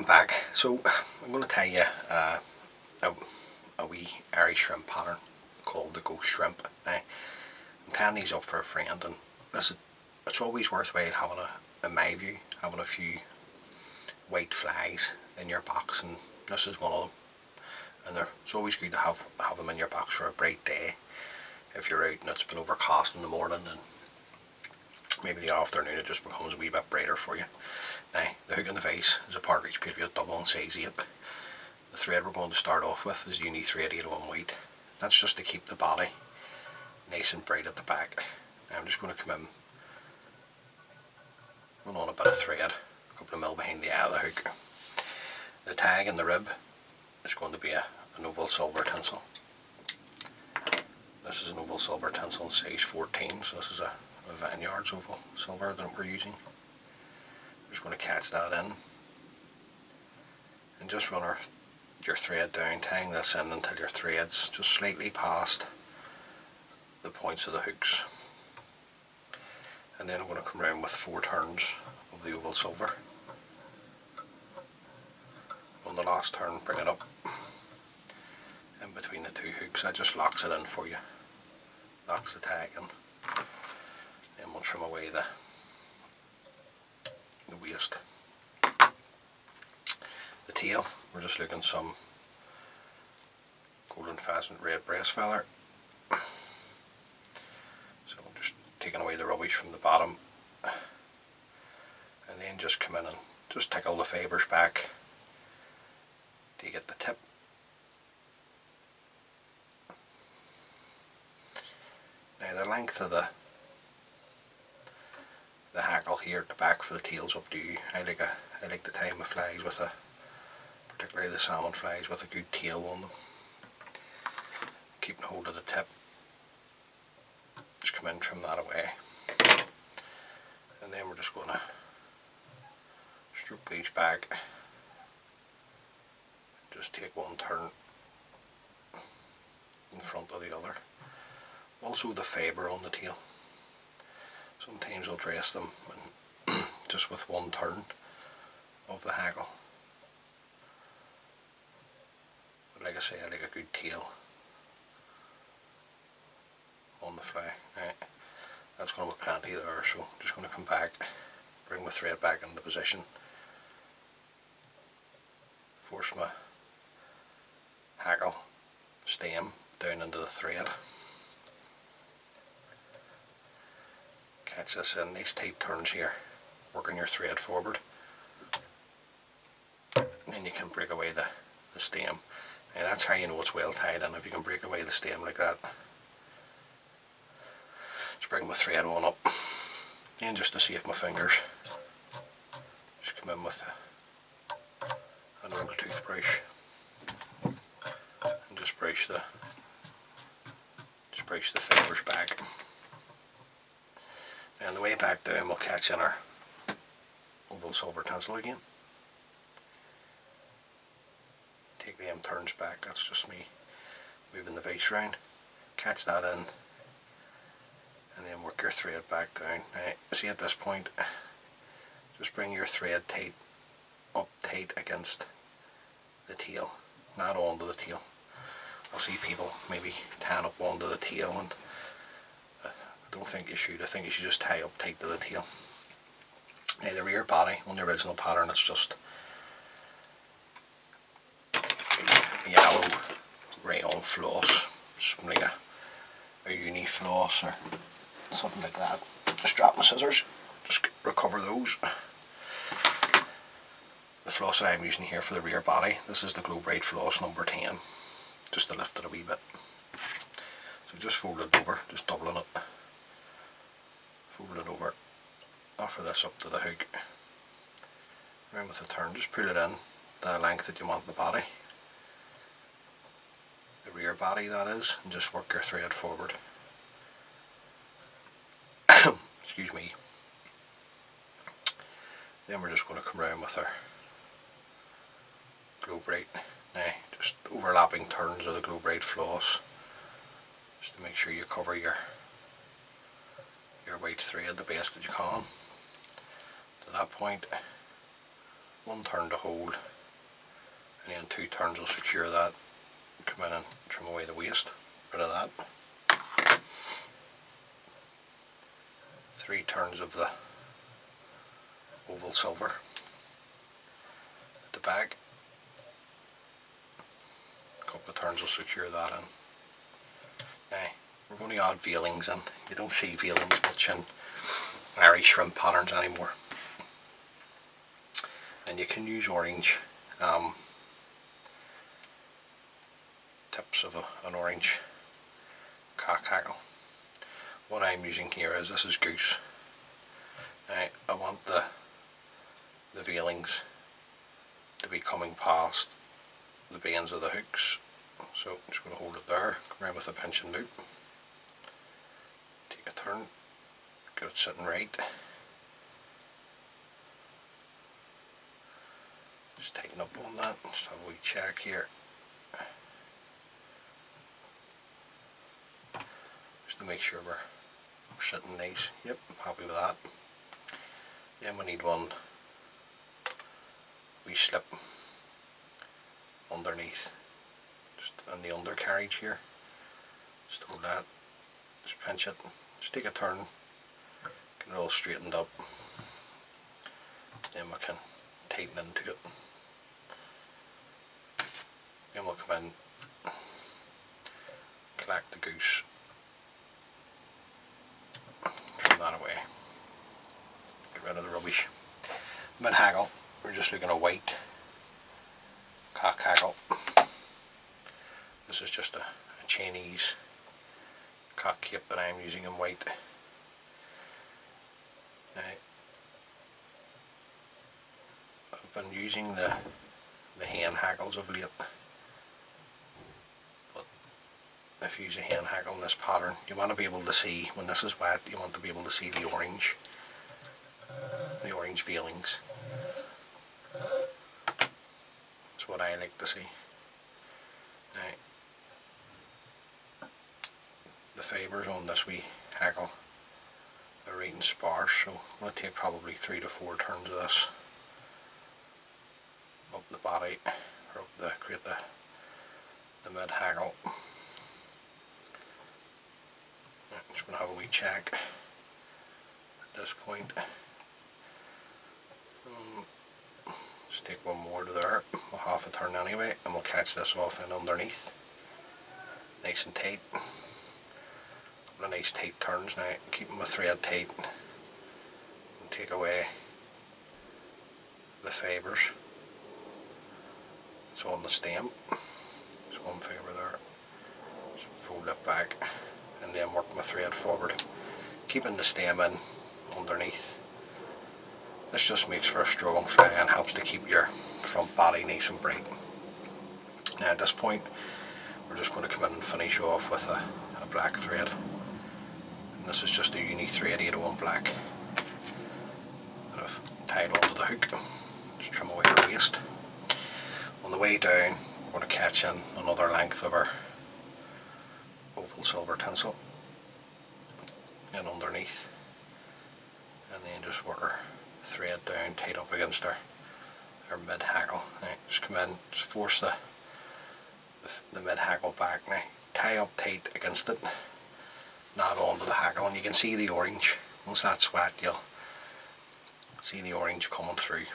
Welcome back. So I'm going to tell you a wee Irish shrimp pattern called the goose shrimp. Now, I'm tying these up for a friend, and it's always worthwhile having in my view, having a few white flies in your box, and this is one of them. And it's always good to have them in your box for a bright day. If you're out and it's been overcast in the morning, and maybe the afternoon it just becomes a wee bit brighter for you. Now, the hook and the vise is a partridge period double in size 8. The thread we're going to start off with is Uni thread 801 white. That's just to keep the body nice and bright at the back. Now I'm just going to come in, run on a bit of thread, a couple of mil behind the eye of the hook. The tag in the rib is going to be an oval silver tinsel. This is an oval silver tinsel in size 14, so this is a Vineyards oval silver that we're using. Just going to catch that in and just run your thread down, tying this in until your thread's just slightly past the points of the hooks, and then I'm going to come around with 4 turns of the oval silver. On the last turn, bring it up in between the 2 hooks. That just locks it in for you, locks the tag in. Then we'll trim away the waist. The tail, we're just looking some golden pheasant red breast feather. So I'm just taking away the rubbish from the bottom, and then just come in and just tickle the fibres back to get the tip. Now the length of the hackle here at the back for the tail's up to you. I like to tie my flies with particularly the salmon flies, with a good tail on them. Keeping hold of the tip. Just come in and trim that away. And then we're just going to stroke these back. Just take one turn in front of the other. Also the fibre on the tail. Sometimes I'll dress them just with one turn of the hackle. But like I say, I like a good tail on the fly. Right. That's going to be plenty there, so I'm just going to come back, bring my thread back into position, force my hackle stem down into the thread. Catch this in these tight turns here, working your thread forward, and then you can break away the stem. And that's how you know it's well tied in, if you can break away the stem like that. Just bring my thread on up, and just to save my fingers, just come in with an old toothbrush and just brush the fibres back. And the way back down we'll catch in our oval silver tinsel again. Take them turns back, that's just me moving the vise round. Catch that in and then work your thread back down. Now see, at this point just bring your thread up tight against the tail, not onto the tail. I'll see people maybe tying up onto the tail, and I don't think you should. I think you should just tie up tight to the tail. Now the rear body on the original pattern, it's just yellow rayon floss, something like a uni floss or something like that. Just drop my scissors, just recover those. The floss that I'm using here for the rear body, this is the Glow Bright floss number 10, just to lift it a wee bit. So just fold it over, just doubling it. Fold it over, offer this up to the hook, around with a turn, just pull it in the length that you want the body, the rear body that is, and just work your thread forward. Excuse me. Then we're just going to come around with our Glow Bright. Now just overlapping turns of the Glow Bright floss, just to make sure you cover your white thread the best that you can. To that point, one turn to hold, and then 2 turns will secure that. Come in and trim away the waste, rid of that. 3 turns of the oval silver at the back. A couple of turns will secure that in. Now we're going to add veilings in. You don't see veilings much in Irish shrimp patterns anymore. And you can use orange, tips of an orange cock hackle. What I'm using here is, this is goose. Now I want the veilings to be coming past the bends of the hooks, so I'm just going to hold it there, come around with a pinch and loop, take a turn, get it sitting right, just tighten up on that, just have a wee check here, just to make sure we're sitting nice. Yep, I'm happy with that. Then we need one wee slip underneath, just in the undercarriage here. Just hold that, just pinch it, just take a turn, get it all straightened up, then we can tighten into it. Then we'll come in, collect the goose, trim that away, get rid of the rubbish. Mid hackle, we're just looking at white cock hackle. This is just a Chinese cock cape that I'm using in white. Now, I've been using the hen hackles of late, but if you use a hen hackle in this pattern, you want to be able to see, when this is wet, you want to be able to see the orange veilings. That's what I like to see. Now, the fibres on this wee hackle are right and sparse, so I'm going to take probably 3 to 4 turns of this up the body, or up the, create the mid hackle. I'm just going to have a wee check at this point. Just take one more to there, we'll half a turn anyway, and we'll catch this off in underneath, nice and tight. Couple of nice tight turns now, keep my thread tight, and take away the fibres. It's on the stem, there's one fibre there, just fold it back, and then work my thread forward, keeping the stem in underneath. This just makes for a strong fly and helps to keep your front body nice and bright. Now at this point, we're just going to come in and finish off with a black thread. And this is just a uni thread 801 black that I've tied onto the hook. Just trim away the waste. On the way down, we're going to catch in another length of our oval silver tinsel in underneath, and then just work our thread down tight up against our mid hackle. Now, just come in, just force the mid hackle back. Now tie up tight against it, not onto the hackle, and you can see the orange. Once that's wet, you'll see the orange coming through.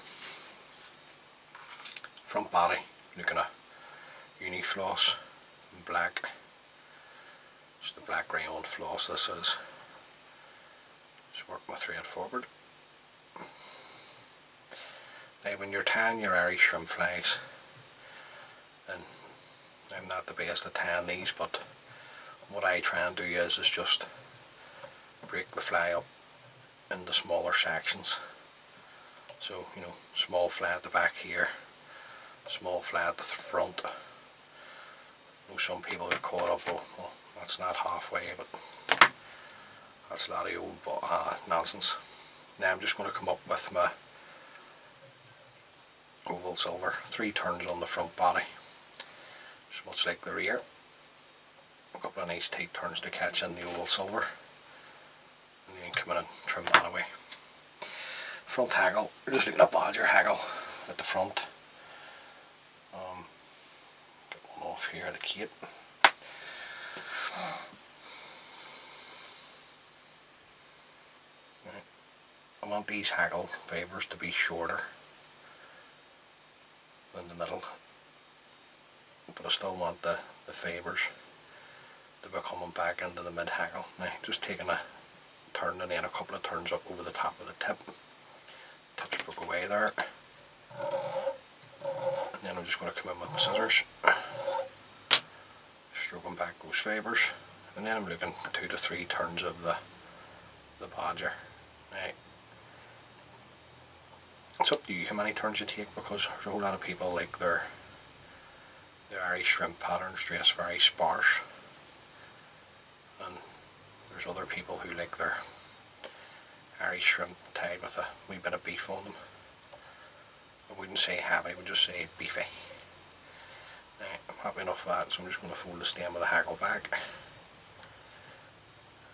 Front body, looking at uni floss in black, just a black rayon floss this is. Just work my thread forward. Now when you're tying your Irish shrimp flies, and I'm not the best at tying these, but what I try and do is just break the fly up into smaller sections. So, you know, small fly at the back here, small fly at the front. I know some people get caught up, well that's not halfway, but that's a lot of old nonsense. Now I'm just going to come up with my oval silver, 3 turns on the front body, just much like the rear. A couple of nice tight turns to catch in the oval silver, and then come in and trim that away. Front hackle, we're just looking at badger hackle at the front. here the cape. Right. I want these hackle fibres to be shorter than the middle, but I still want the fibres to be coming back into the mid hackle. Now just taking a turn and then a couple of turns up over the top of the tip. Tips broke away there. And then I'm just going to come in with the scissors, stroking back those fibres, and then I'm looking 2 to 3 turns of the bodger. Now, it's up to you how many turns you take, because there's a whole lot of people like their Irish shrimp patterns dressed very sparse, and there's other people who like their Irish shrimp tied with a wee bit of beef on them. I wouldn't say heavy, I would just say beefy. Now, I'm happy enough with that, so I'm just going to fold the stem of the hackle back.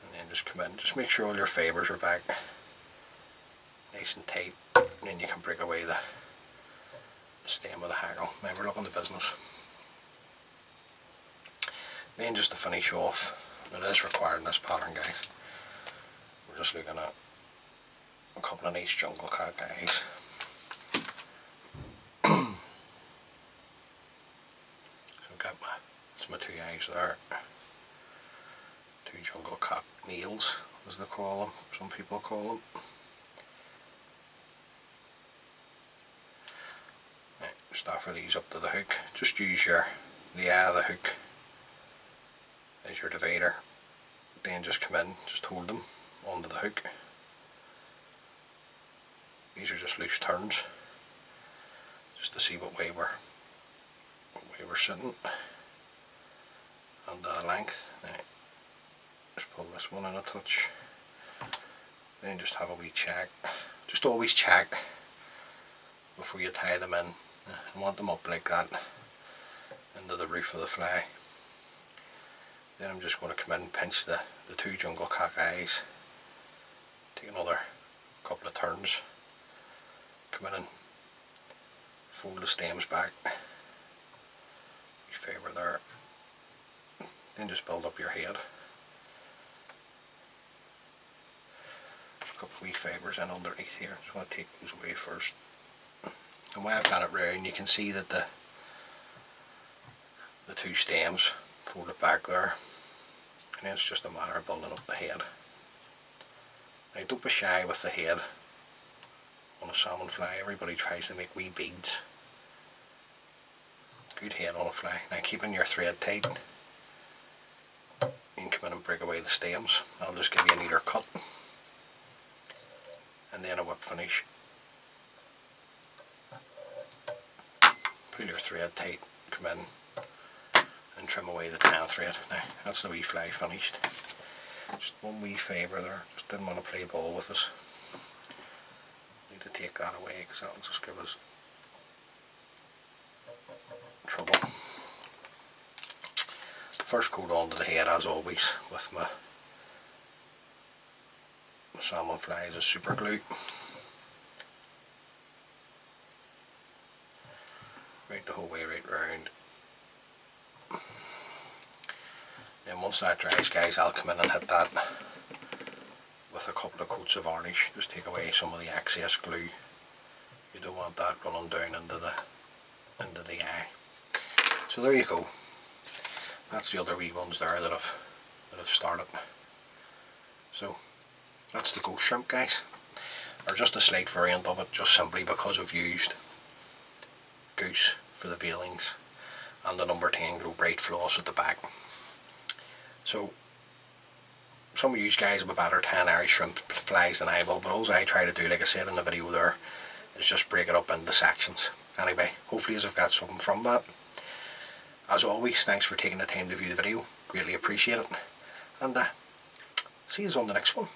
And then just come in, just make sure all your fibres are back nice and tight, and then you can break away the stem of the hackle. Now we're looking the business. Then just to finish off, it is required in this pattern, guys, we're just looking at a couple of nice jungle cat eyes. That's my 2 eyes there. 2 jungle cat nails, as they call them, some people call them. Right, just offer these up to the hook. Just use the eye of the hook as your divider. Then just come in, just hold them onto the hook. These are just loose turns, just to see what way we're sitting and the length. Now, just pull this one in a touch, then just have a wee check. Just always check before you tie them in. I want them up like that into the roof of the fly. Then I'm just going to come in and pinch the 2 jungle cock eyes, take another couple of turns, come in and fold the stems back, fibre there, then just build up your head. A couple of wee fibres in underneath here, just want to take those away first. And when I've got it round, you can see that the 2 stems fold it back there, and then it's just a matter of building up the head. Now don't be shy with the head on a salmon fly. Everybody tries to make wee beads. Good head on a fly. Now keeping your thread tight, you can come in and break away the stems. I'll just give you a neater cut, and then a whip finish. Pull your thread tight, come in and trim away the tail thread. Now that's the wee fly finished. Just one wee fibre there, just didn't want to play ball with us. Need to take that away because that'll just give us trouble. First coat onto the head, as always with my salmon flies, is super glue. Right the whole way right round. Then once that dries, guys, I'll come in and hit that with a couple of coats of varnish. Just take away some of the excess glue. You don't want that running down into the eye. So there you go. That's the other wee ones there that I've started. So that's the ghost shrimp, guys. Or just a slight variant of it, just simply because I've used goose for the veilings and the number 10 glow bright floss at the back. So some of you guys have a better 10 Irish shrimp flies than I will, but all I try to do, like I said in the video there, is just break it up into sections. Anyway, hopefully I've got something from that. As always, thanks for taking the time to view the video, greatly appreciate it, and see you on the next one.